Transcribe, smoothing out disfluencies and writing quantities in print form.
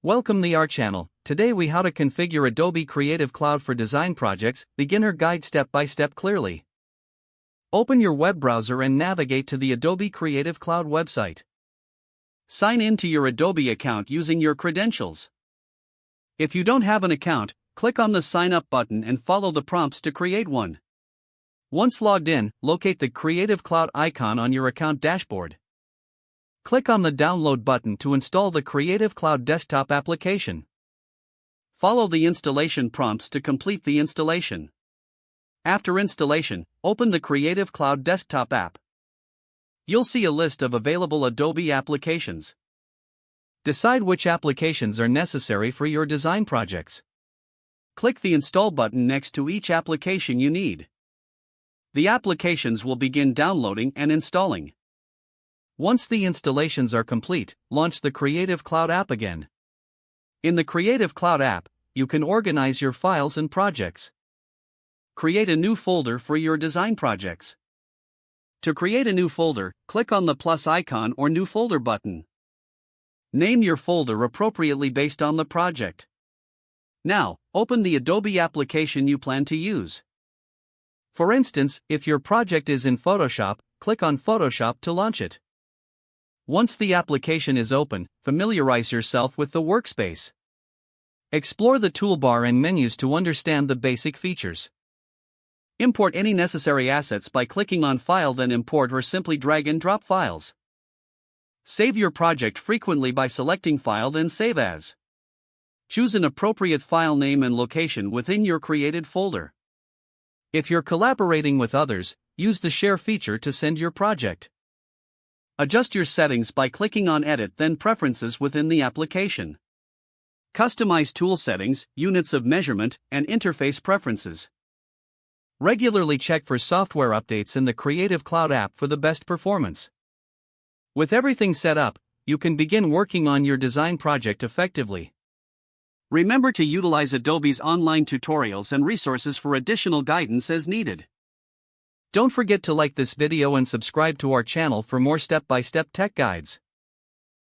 Welcome to our channel. Today we how to configure Adobe Creative Cloud for design projects, beginner guide step by step clearly. Open your web browser and navigate to the Adobe Creative Cloud website. Sign in to your Adobe account using your credentials. If you don't have an account, click on the Sign Up button and follow the prompts to create one. Once logged in, locate the Creative Cloud icon on your account dashboard. Click on the Download button to install the Creative Cloud desktop application. Follow the installation prompts to complete the installation. After installation, open the Creative Cloud desktop app. You'll see a list of available Adobe applications. Decide which applications are necessary for your design projects. Click the Install button next to each application you need. The applications will begin downloading and installing. Once the installations are complete, launch the Creative Cloud app again. In the Creative Cloud app, you can organize your files and projects. Create a new folder for your design projects. To create a new folder, click on the plus icon or New Folder button. Name your folder appropriately based on the project. Now, open the Adobe application you plan to use. For instance, if your project is in Photoshop, click on Photoshop to launch it. Once the application is open, familiarize yourself with the workspace. Explore the toolbar and menus to understand the basic features. Import any necessary assets by clicking on File, then Import, or simply drag and drop files. Save your project frequently by selecting File, then Save As. Choose an appropriate file name and location within your created folder. If you're collaborating with others, use the Share feature to send your project. Adjust your settings by clicking on Edit, then Preferences within the application. Customize tool settings, units of measurement, and interface preferences. Regularly check for software updates in the Creative Cloud app for the best performance. With everything set up, you can begin working on your design project effectively. Remember to utilize Adobe's online tutorials and resources for additional guidance as needed. Don't forget to like this video and subscribe to our channel for more step-by-step tech guides.